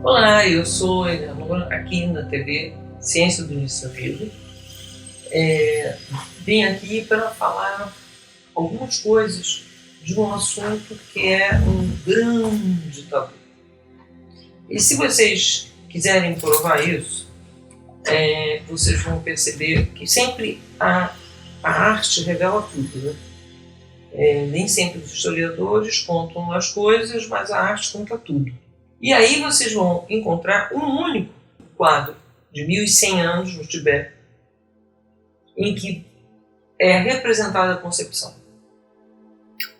Olá, eu sou Eleanor, aqui na TV Ciência do Início da Vida. Vim aqui para falar algumas coisas de um assunto que é um grande tabu. E se vocês quiserem provar isso, vocês vão perceber que sempre a arte revela tudo, né? Nem sempre os historiadores contam as coisas, mas a arte conta tudo. E aí vocês vão encontrar um único quadro de 1100 anos no Tibete, em que é representada a concepção.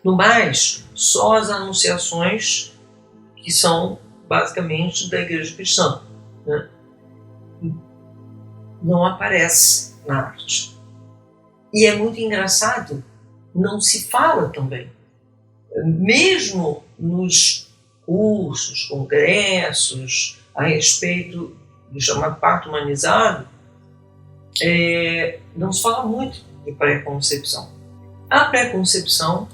No mais, só as anunciações que são basicamente da Igreja Cristã, né? Não aparece na arte. E é muito engraçado, não se fala também. Mesmo nos cursos, congressos a respeito do chamado parto humanizado, não se fala muito de pré-concepção. A pré-concepção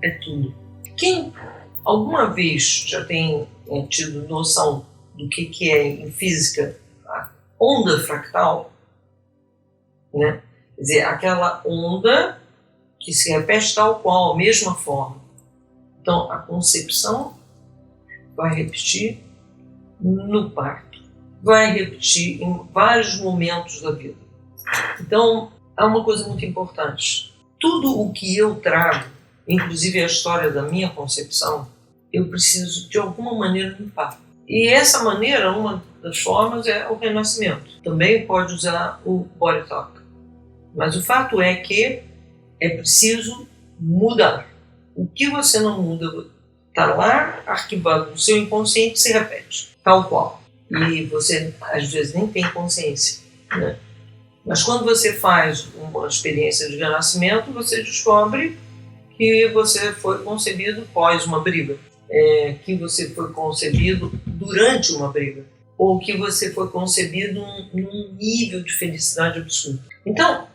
é tudo. Quem alguma vez já tem tido noção do que é em física a onda fractal, né? Quer dizer, aquela onda que se repete tal qual, mesma forma. Então, a concepção vai repetir no parto, vai repetir em vários momentos da vida. Então, há uma coisa muito importante. Tudo o que eu trago, inclusive a história da minha concepção, eu preciso de alguma maneira limpar. E essa maneira, uma das formas é o renascimento. Também pode usar o body talk. Mas o fato é que é preciso mudar. O que você não muda está lá arquivado no seu inconsciente e se repete, tal qual. E você, às vezes, nem tem consciência, né? Mas quando você faz uma experiência de renascimento, você descobre que você foi concebido pós uma briga, que você foi concebido durante uma briga, ou que você foi concebido num nível de felicidade absurdo. Então,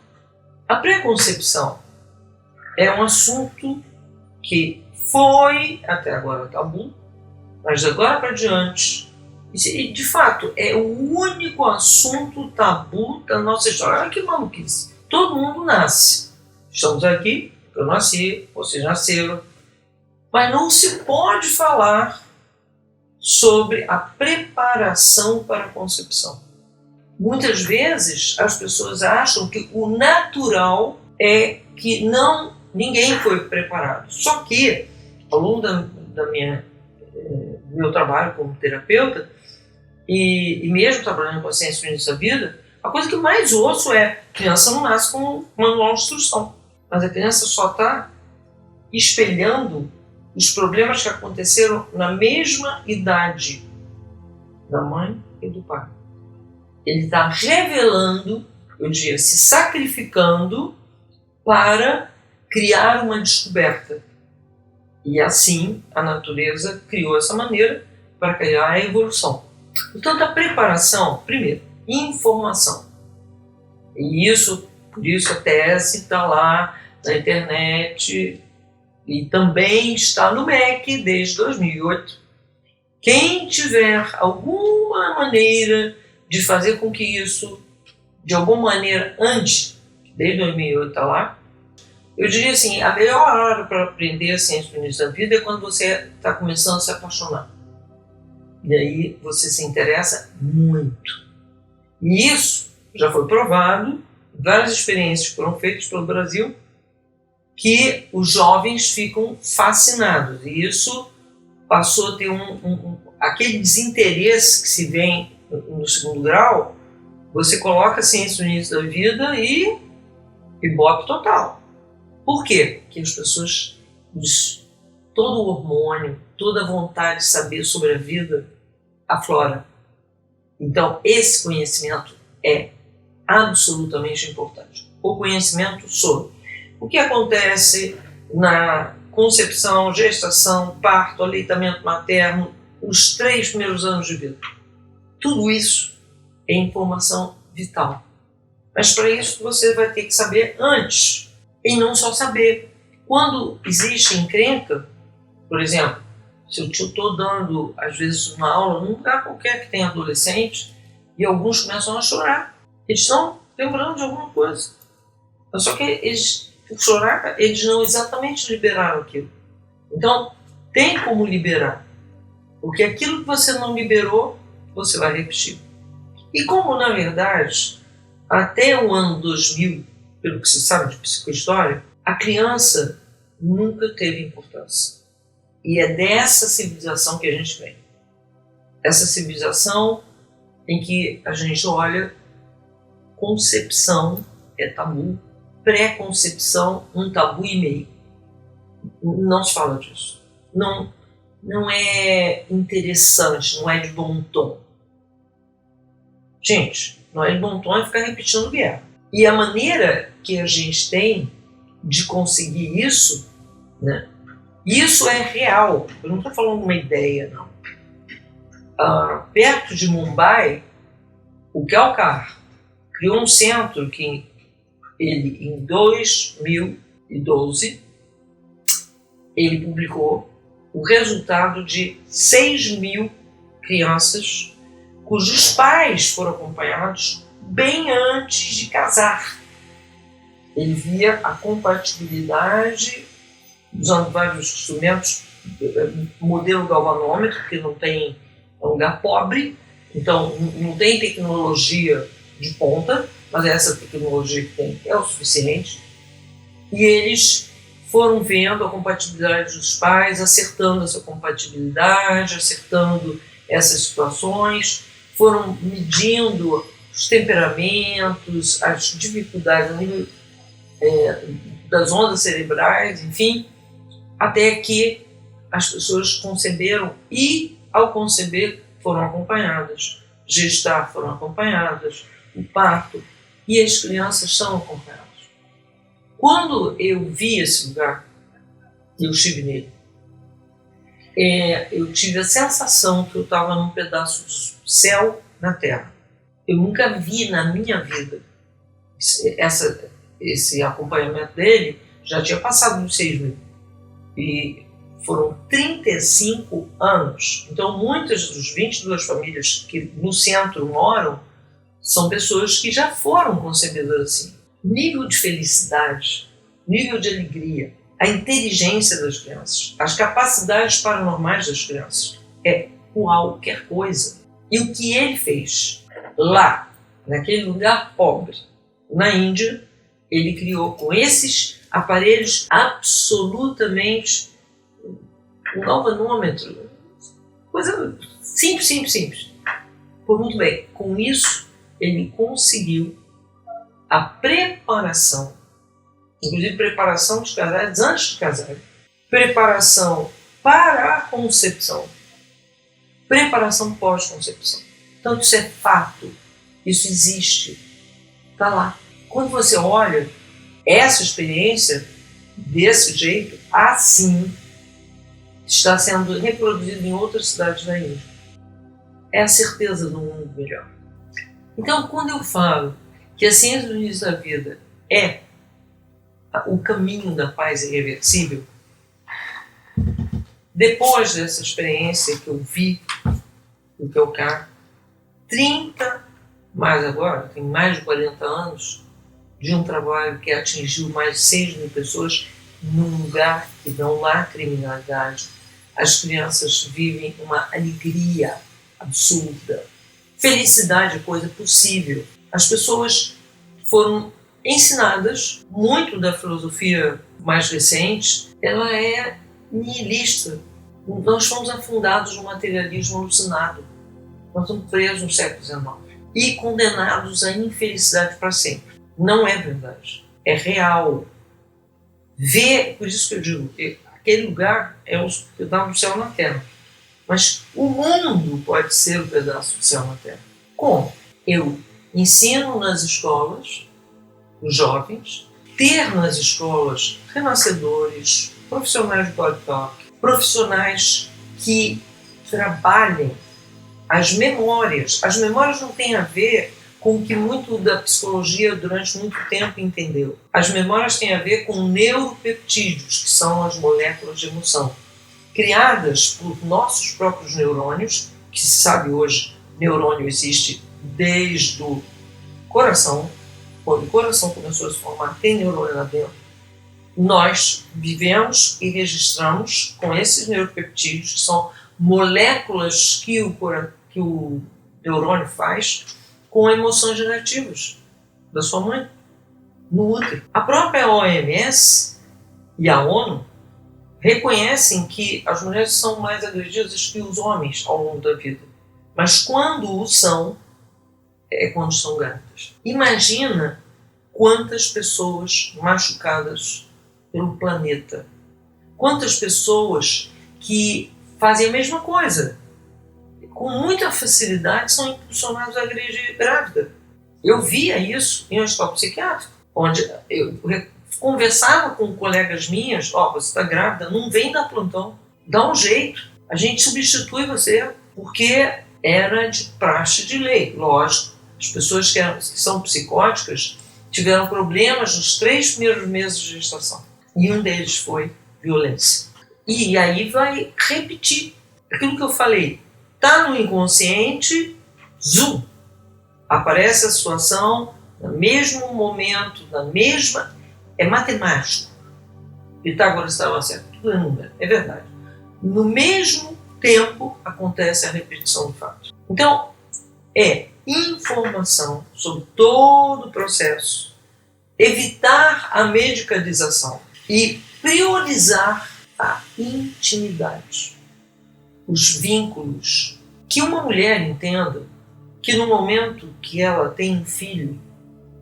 a pré-concepção é um assunto que foi até agora tabu, mas de agora para diante, e de fato é o único assunto tabu da nossa história. Olha que maluquice! Todo mundo nasce. Estamos aqui, eu nasci, vocês nasceram, mas não se pode falar sobre a preparação para a concepção. Muitas vezes as pessoas acham que o natural é que ninguém foi preparado. Só que, ao longo do meu trabalho como terapeuta, e mesmo trabalhando com a ciência do início da vida, a coisa que mais ouço é: a criança não nasce com um manual de instrução, mas a criança só está espelhando os problemas que aconteceram na mesma idade da mãe e do pai. Ele está revelando, eu diria, se sacrificando para criar uma descoberta. E assim a natureza criou essa maneira para criar a evolução. Portanto, a preparação, primeiro, informação. E por isso a tese está lá na internet e também está no MEC desde 2008. Quem tiver alguma maneira de fazer com que isso, de alguma maneira, antes, desde 2008 está lá, eu diria assim, a melhor hora para aprender a ciência do início da vida é quando você está começando a se apaixonar. E aí você se interessa muito. E isso já foi provado, várias experiências foram feitas pelo Brasil, que os jovens ficam fascinados. E isso passou a ter aquele desinteresse que se vê no segundo grau, você coloca a ciência do início da vida e ibope total. Por quê? Porque as pessoas, todo o hormônio, toda a vontade de saber sobre a vida aflora. Então, esse conhecimento é absolutamente importante. O conhecimento sobre o que acontece na concepção, gestação, parto, aleitamento materno, os 3 primeiros anos de vida. Tudo isso é informação vital. Mas para isso você vai ter que saber antes. E não só saber. Quando existe encrenca, por exemplo, Se eu estou dando, às vezes, uma aula num lugar qualquer que tem adolescente e alguns começam a chorar. Eles estão lembrando de alguma coisa. Só que eles, por chorar, eles não exatamente liberaram aquilo. Então, tem como liberar. Porque aquilo que você não liberou, você vai repetir. E como, na verdade, até o ano 2000, pelo que se sabe de psicohistória, a criança nunca teve importância. E é dessa civilização que a gente vem. Essa civilização em que a gente olha, concepção é tabu, pré-concepção, um tabu e meio. Não se fala disso. Não é interessante, não é de bom tom. Gente, não é de bom tom é ficar repetindo guerra. E a maneira que a gente tem de conseguir isso, né? Isso é real. Eu não estou falando uma ideia, não. Perto de Mumbai, o Kelkar criou um centro que ele, em 2012, ele publicou o resultado de 6.000 crianças cujos pais foram acompanhados bem antes de casar. Ele via a compatibilidade usando vários instrumentos, modelo galvanômetro, que não tem, é um lugar pobre, então não tem tecnologia de ponta, mas essa tecnologia que tem é o suficiente. E eles foram vendo a compatibilidade dos pais, acertando essa compatibilidade, acertando essas situações, foram medindo os temperamentos, as dificuldades das ondas cerebrais, enfim, até que as pessoas conceberam e, ao conceber, foram acompanhadas. Gestar foram acompanhadas, o parto, e as crianças são acompanhadas. Quando eu vi esse lugar, eu estive nele, eu tive a sensação que eu estava num pedaço de céu na terra. Eu nunca vi na minha vida esse acompanhamento dele, já tinha passado dos 6.000. E foram 35 anos. Então, muitas das 22 famílias que no centro moram são pessoas que já foram concebidas assim. Nível de felicidade, nível de alegria, a inteligência das crianças, as capacidades paranormais das crianças, é qualquer coisa. E o que ele fez lá, naquele lugar pobre, na Índia, ele criou com esses aparelhos absolutamente um galvanômetro, coisa simples. Por muito bem, com isso ele conseguiu a preparação, inclusive preparação dos casais antes de casarem, preparação para a concepção, preparação pós-concepção. Então isso é fato, isso existe, está lá. Quando você olha essa experiência desse jeito, assim, está sendo reproduzida em outras cidades da Índia. É a certeza do mundo melhor. Então, quando eu falo que a ciência do início da vida é o caminho da paz irreversível, depois dessa experiência que eu vi no Kelkar, 30, mais agora, tem mais de 40 anos, de um trabalho que atingiu mais de 6.000 pessoas num lugar que não há criminalidade. As crianças vivem uma alegria absurda. Felicidade é coisa possível. As pessoas foram ensinadas, muito da filosofia mais recente, ela é nihilista. Nós fomos afundados no materialismo alucinado. Nós estamos presos no século XIX e condenados à infelicidade para sempre. Não é verdade. É real. Por isso que eu digo que aquele lugar é o pedaço do céu na terra. Mas o mundo pode ser o pedaço do céu na terra. Como? Eu ensino nas escolas, os jovens, ter nas escolas renascedores, profissionais de body talk, profissionais que trabalhem as memórias. As memórias não têm a ver com o que muito da psicologia durante muito tempo entendeu. As memórias têm a ver com neuropeptídeos, que são as moléculas de emoção. criadas por nossos próprios neurônios, que se sabe hoje, neurônio existe desde o coração. Quando o coração começou a se formar, tem neurônio lá dentro. Nós vivemos e registramos com esses neuropeptídeos, que são moléculas que o neurônio faz com emoções negativas da sua mãe, no útero. A própria OMS e a ONU reconhecem que as mulheres são mais agredidas que os homens ao longo da vida. Mas quando o são, é quando são grávidas. Imagina quantas pessoas machucadas pelo planeta. Quantas pessoas que fazem a mesma coisa, com muita facilidade, são impulsionadas a agredir grávida. Eu via isso em um hospital psiquiátrico, onde eu conversava com colegas minhas: você está grávida, não vem dar plantão, dá um jeito, a gente substitui você, porque era de praxe de lei. Lógico, as pessoas que são psicóticas tiveram problemas nos 3 primeiros meses de gestação, e um deles foi violência. E aí vai repetir aquilo que eu falei, está no inconsciente, zoom, aparece a situação no mesmo momento, é matemático. Pitágoras estava certo, tudo é número, é verdade. No mesmo tempo acontece a repetição do fato. Então, é informação sobre todo o processo, evitar a medicalização e priorizar a intimidade, os vínculos. Que uma mulher entenda que no momento que ela tem um filho,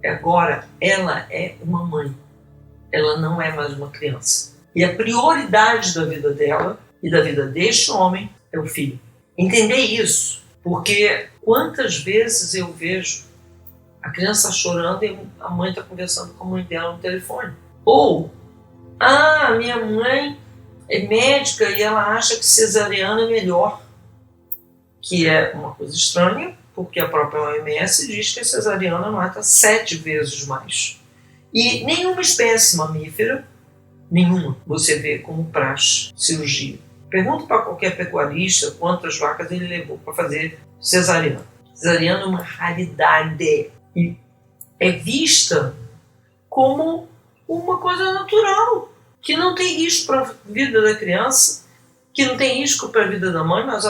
agora ela é uma mãe, ela não é mais uma criança. E a prioridade da vida dela e da vida deste homem é o filho. Entender isso, porque quantas vezes eu vejo a criança chorando e a mãe está conversando com a mãe dela no telefone. Ou, minha mãe é médica e ela acha que cesariana é melhor. Que é uma coisa estranha, porque a própria OMS diz que a cesariana mata 7 vezes mais. E nenhuma espécie mamífera, nenhuma, você vê como praxe cirurgia. Pergunta para qualquer pecuarista quantas vacas ele levou para fazer cesariana. Cesariana é uma raridade e é vista como uma coisa natural, que não tem risco para a vida da criança, que não tem risco para a vida da mãe, mas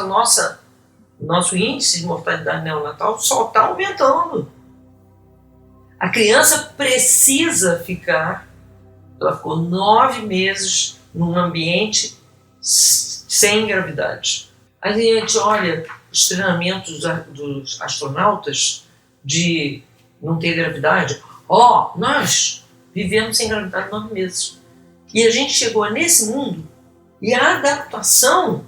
nosso índice de mortalidade neonatal só está aumentando. A criança precisa ela ficou 9 meses num ambiente sem gravidade. A gente olha os treinamentos dos astronautas de não ter gravidade. Nós vivemos sem gravidade 9 meses. E a gente chegou nesse mundo e a adaptação,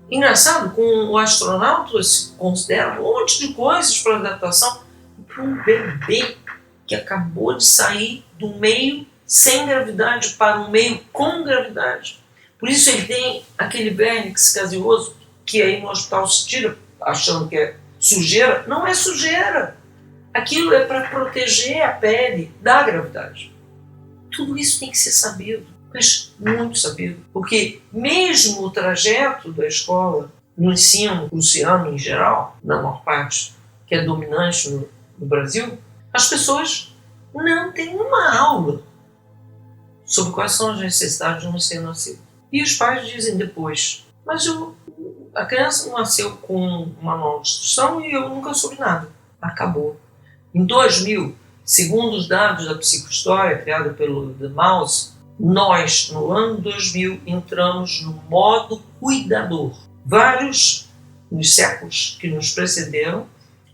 engraçado, com o astronauta se considera um monte de coisas para adaptação para um bebê que acabou de sair do meio sem gravidade para um meio com gravidade. Por isso ele tem aquele vernix gaseoso que aí no hospital se tira achando que é sujeira. Não é sujeira. Aquilo é para proteger a pele da gravidade. Tudo isso tem que ser sabido, mas muito sabido. Porque mesmo o trajeto da escola, no ensino prussiano em geral, na maior parte, que é dominante no Brasil, as pessoas não têm uma aula sobre quais são as necessidades de um recém-nascido. E os pais dizem depois: mas a criança nasceu com uma nova instrução e eu nunca soube nada. Acabou. Em 2000, segundo os dados da psicohistória criada pelo The Mouse, nós, no ano 2000, entramos no modo cuidador. Vários, nos séculos que nos precederam,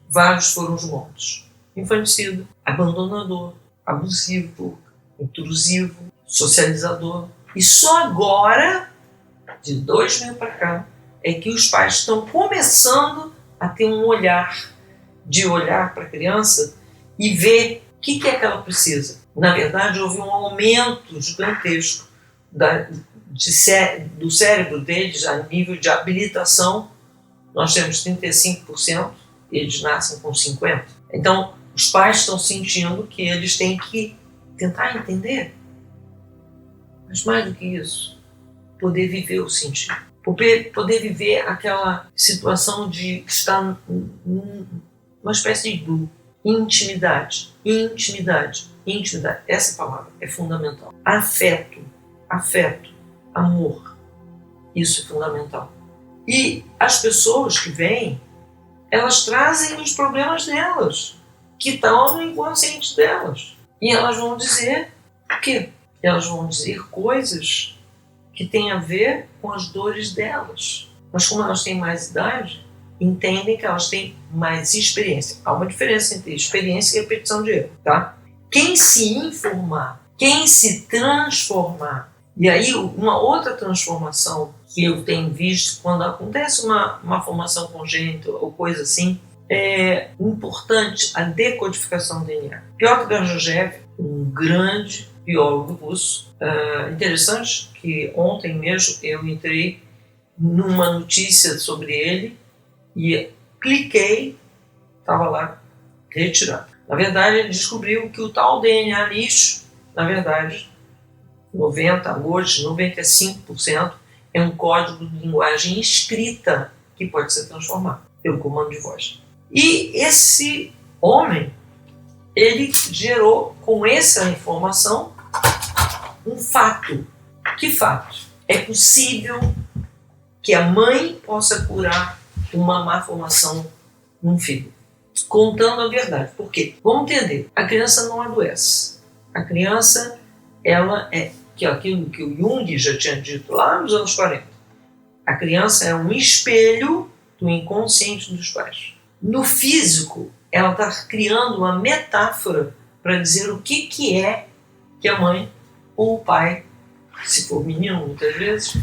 vários foram os modos: infanticida, abandonador, abusivo, intrusivo, socializador. E só agora, de 2000 para cá, é que os pais estão começando a ter um olhar para a criança e ver o que é que ela precisa. Na verdade, houve um aumento gigantesco do cérebro deles a nível de habilitação. Nós temos 35%, eles nascem com 50%. Então, os pais estão sentindo que eles têm que tentar entender. Mas mais do que isso, poder viver o sentido. poder viver aquela situação de estar numa espécie de grupo. Intimidade. Essa palavra é fundamental. Afeto, amor. Isso é fundamental. E as pessoas que vêm, elas trazem os problemas delas, que estão no inconsciente delas. E elas vão dizer o quê? Elas vão dizer coisas que têm a ver com as dores delas. Mas como elas têm mais idade, entendem que elas têm mais experiência. Há uma diferença entre experiência e repetição de erro, tá? Quem se informar, quem se transformar, e aí uma outra transformação que eu tenho visto quando acontece uma formação congênita ou coisa assim, é importante a decodificação do DNA. Piotr Gurdjieff, um grande biólogo russo, interessante que ontem mesmo eu entrei numa notícia sobre ele e cliquei, estava lá retirado. Na verdade, ele descobriu que o tal DNA lixo, na verdade, 95% é um código de linguagem escrita que pode ser transformado pelo comando de voz. E esse homem, ele gerou com essa informação um fato. Que fato? É possível que a mãe possa curar uma má formação num filho, contando a verdade. Por quê? Vamos entender, a criança não adoece. A criança, ela é aquilo que o Jung já tinha dito lá nos anos 40. A criança é um espelho do inconsciente dos pais. No físico, ela está criando uma metáfora para dizer o que é que a mãe ou o pai, se for menino muitas vezes,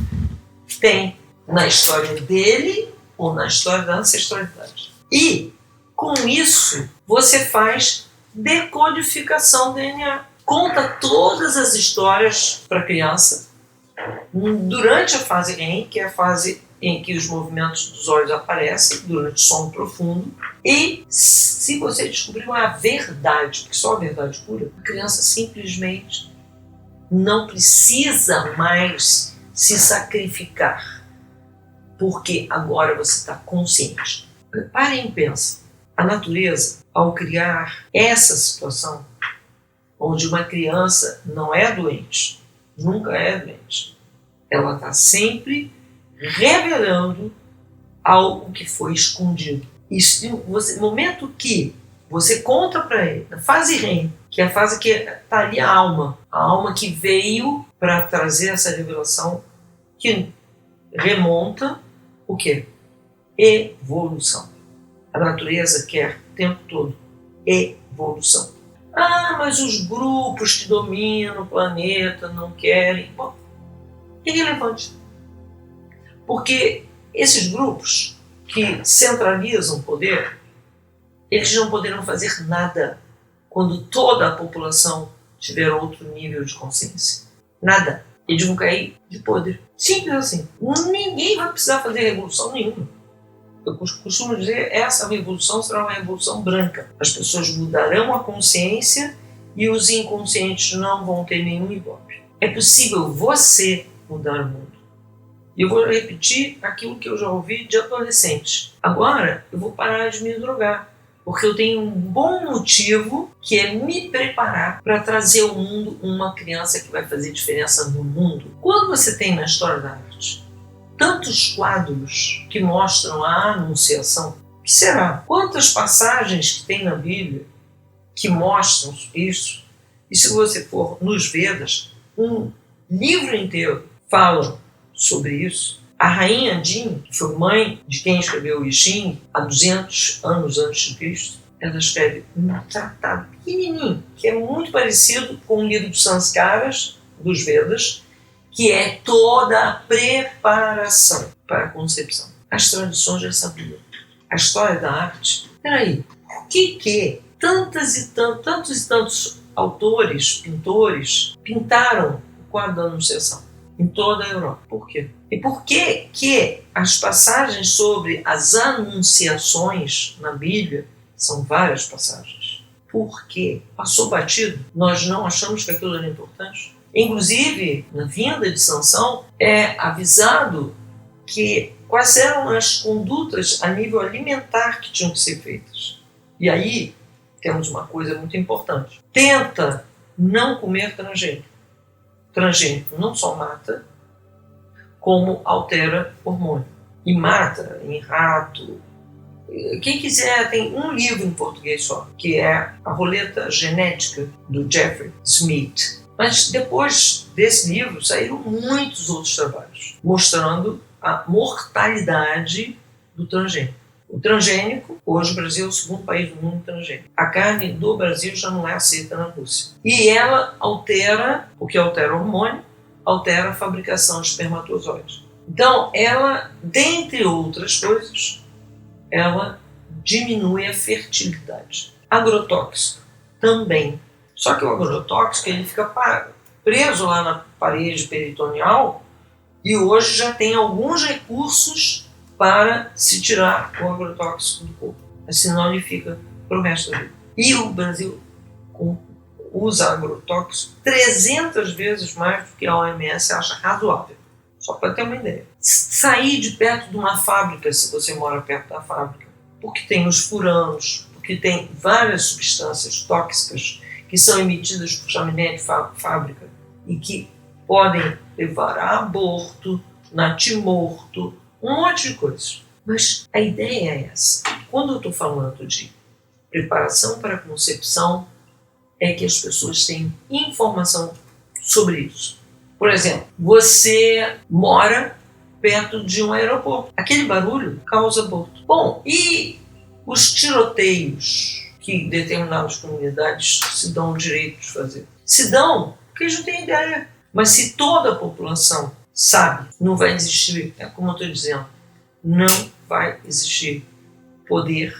tem na história dele ou na história da ancestralidade. E, com isso, você faz decodificação do DNA. Conta todas as histórias para a criança durante a fase REM, que é a fase em que os movimentos dos olhos aparecem, durante o sono profundo. E se você descobrir a verdade, porque só a verdade cura, a criança simplesmente não precisa mais se sacrificar, porque agora você está consciente. Parem e pensem. A natureza, ao criar essa situação, onde uma criança não é doente, nunca é doente, ela está sempre revelando algo que foi escondido. Isso, no momento que você conta para ele, na fase REM, que é a fase que está ali a alma que veio para trazer essa revelação, que remonta o quê? Evolução. A natureza quer o tempo todo evolução. Mas os grupos que dominam o planeta não querem. Bom, é irrelevante. Porque esses grupos que centralizam o poder, eles não poderão fazer nada quando toda a população tiver outro nível de consciência. Nada. Eles vão cair de poder. Simples assim. Ninguém vai precisar fazer revolução nenhuma. Eu costumo dizer, essa revolução será uma revolução branca. As pessoas mudarão a consciência e os inconscientes não vão ter nenhum ibope. É possível você mudar o mundo. E eu vou repetir aquilo que eu já ouvi de adolescentes. Agora eu vou parar de me drogar, porque eu tenho um bom motivo, que é me preparar para trazer ao mundo uma criança que vai fazer diferença no mundo. Quando você tem na história da arte tantos quadros que mostram a anunciação, o que será? Quantas passagens que tem na Bíblia que mostram isso? E se você for nos Vedas, um livro inteiro fala sobre isso. A rainha Andine, que foi mãe de quem escreveu o I Ching há 200 anos antes de Cristo, ela escreve um tratado pequenininho, que é muito parecido com o livro dos Sanskaras, dos Vedas, que é toda a preparação para a concepção. As tradições já sabiam. A história da arte. Peraí, por que tantos e tantos autores, pintores, pintaram o quadro da Anunciação em toda a Europa? Por quê? E por que as passagens sobre as anunciações na Bíblia são várias passagens? Por quê? Passou batido? Nós não achamos que aquilo era importante? Inclusive, na vinda de Sansão, é avisado quais eram as condutas a nível alimentar que tinham que ser feitas. E aí temos uma coisa muito importante. Tenta não comer transgênico. Transgênico não só mata, como altera hormônio. E mata em rato. Quem quiser, tem um livro em português só, que é A Roleta Genética, do Jeffrey Smith. Mas depois desse livro saíram muitos outros trabalhos, mostrando a mortalidade do transgênico. O transgênico, hoje o Brasil é o segundo país do mundo transgênico. A carne do Brasil já não é aceita na Rússia. E ela altera, o que altera o hormônio, altera a fabricação de espermatozoides. Então, ela, dentre outras coisas, ela diminui a fertilidade. Agrotóxico também. Só que o agrotóxico ele fica preso lá na parede peritoneal e hoje já tem alguns recursos para se tirar o agrotóxico do corpo. Senão ele fica para o resto da vida. E o Brasil usa agrotóxico 300 vezes mais do que a OMS acha razoável. Só para ter uma ideia. Sair de perto de uma fábrica, se você mora perto da fábrica, porque tem os furanos, porque tem várias substâncias tóxicas que são emitidas por chaminé de fábrica e que podem levar a aborto, natimorto, um monte de coisas. Mas a ideia é essa. Quando eu estou falando de preparação para a concepção, é que as pessoas têm informação sobre isso. Por exemplo, você mora perto de um aeroporto. Aquele barulho causa aborto. Bom, e os tiroteios que determinadas comunidades se dão o direito de fazer? Se dão porque eles não têm ideia. Mas se toda a população sabe, não vai existir, é como eu estou dizendo, não vai existir poder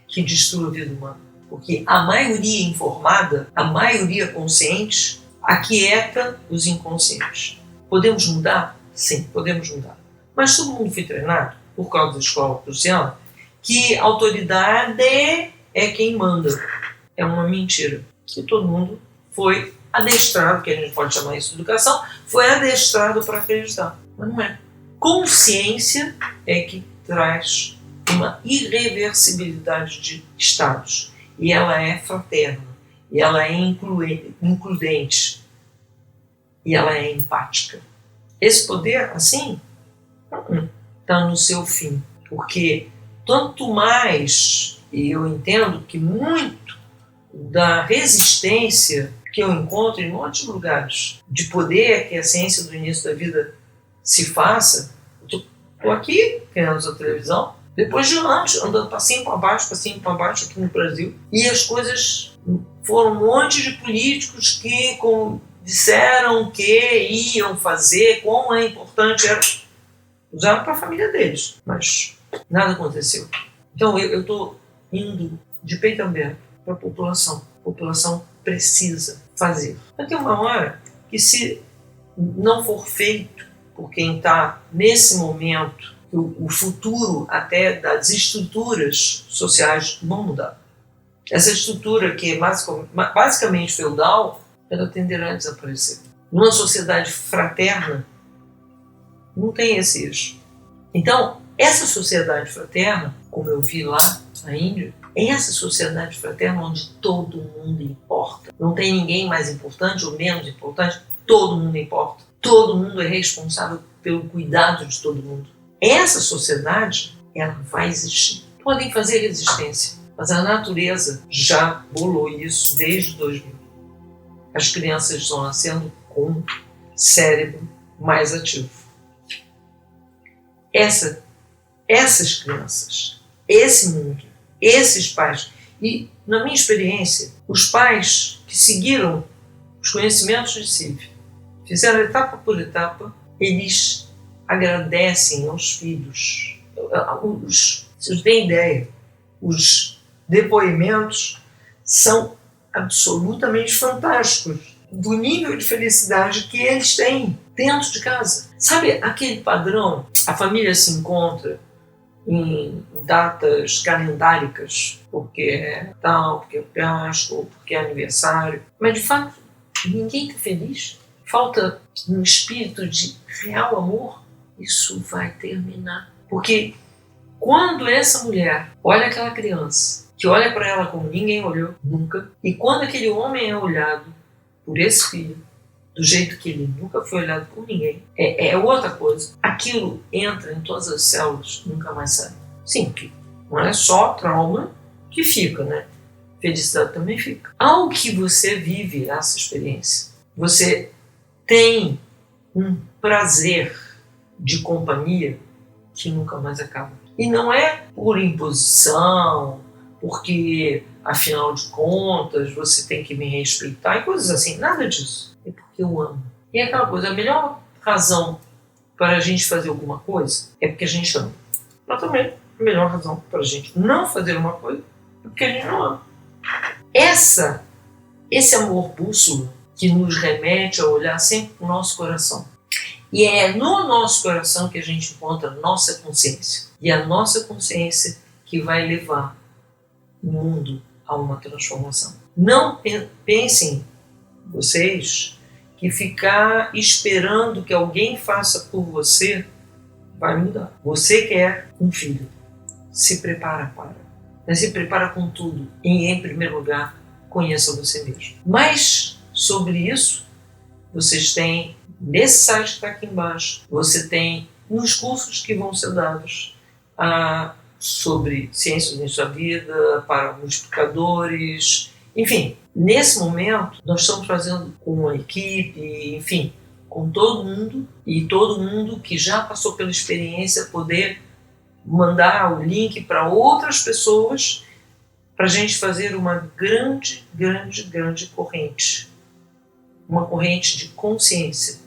que destrua a vida humana. Porque a maioria informada, a maioria consciente, aquieta os inconscientes. Podemos mudar? Sim, podemos mudar. Mas todo mundo foi treinado, por causa da escola prussiana, que a autoridade é quem manda. É uma mentira. Que todo mundo foi adestrado, que a gente pode chamar isso de educação, foi adestrado para acreditar. Mas não é. Consciência é que traz uma irreversibilidade de estados. E ela é fraterna. E ela é includente. E ela é empática. Esse poder, assim, está no seu fim. Porque tanto mais, e eu entendo que muito da resistência que eu encontro em muitos lugares de poder que a ciência do início da vida se faça, estou aqui, vendo a televisão, depois de anos, andando passinho para baixo aqui no Brasil, e as coisas foram um monte de políticos que disseram que iam fazer, como é importante era, usaram para a família deles, mas nada aconteceu. Então eu estou indo de peito aberto para a população. A população precisa fazer. Mas tem uma hora que, se não for feito por quem está nesse momento, o futuro até das estruturas sociais vão mudar. Essa estrutura que é basicamente feudal, ela tenderá a desaparecer. Numa sociedade fraterna, não tem esse eixo. Então, essa sociedade fraterna, como eu vi lá na Índia, é essa sociedade fraterna onde todo mundo importa. Não tem ninguém mais importante ou menos importante, todo mundo importa. Todo mundo é responsável pelo cuidado de todo mundo. Essa sociedade, ela vai existir. Podem fazer resistência, mas a natureza já bolou isso desde 2000. As crianças estão nascendo com cérebro mais ativo. Essas crianças, esse mundo, esses pais, e na minha experiência, os pais que seguiram os conhecimentos de CIV, fizeram etapa por etapa, eles agradecem aos filhos. Vocês têm ideia, os depoimentos são absolutamente fantásticos do nível de felicidade que eles têm dentro de casa. Sabe aquele padrão? A família se encontra em datas calendáricas, porque é tal, porque é Páscoa, porque é aniversário. Mas, de fato, ninguém está feliz. Falta um espírito de real amor. isso vai terminar. Porque quando essa mulher olha aquela criança, que olha para ela como ninguém olhou nunca, e quando aquele homem é olhado por esse filho, do jeito que ele nunca foi olhado por ninguém, é outra coisa. Aquilo entra em todas as células, nunca mais sai. Sim, não é só trauma que fica, né? Felicidade também fica. Ao que você vive essa experiência, você tem um prazer de companhia que nunca mais acaba. E não é por imposição, porque, afinal de contas, você tem que me respeitar e coisas assim. Nada disso. É porque eu amo. E é aquela coisa, a melhor razão para a gente fazer alguma coisa é porque a gente ama. Mas também, a melhor razão para a gente não fazer uma coisa é porque a gente não ama. Esse amor bússola que nos remete a olhar sempre para o nosso coração. E é no nosso coração que a gente encontra a nossa consciência. E a nossa consciência que vai levar o mundo a uma transformação. Não pensem, vocês, que ficar esperando que alguém faça por você vai mudar. Você quer um filho. Se prepara para. Mas se prepara com tudo. E, em primeiro lugar, conheça você mesmo. Mas, sobre isso, vocês têm, nesse site que está aqui embaixo, você tem nos cursos que vão ser dados sobre ciências em sua vida, para multiplicadores, enfim. Nesse momento, nós estamos fazendo com a equipe, enfim, com todo mundo, e todo mundo que já passou pela experiência poder mandar o link para outras pessoas para a gente fazer uma grande corrente. Uma corrente de consciência.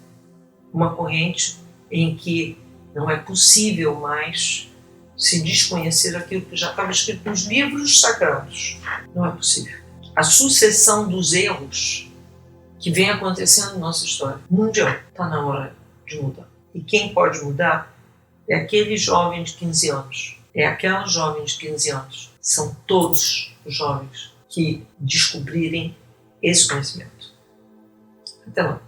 Uma corrente em que não é possível mais se desconhecer aquilo que já estava escrito nos livros sagrados. Não é possível. A sucessão dos erros que vem acontecendo na nossa história mundial está na hora de mudar. E quem pode mudar é aquele jovem de 15 anos. É aquela jovem de 15 anos. São todos os jovens que descobrirem esse conhecimento. Até lá.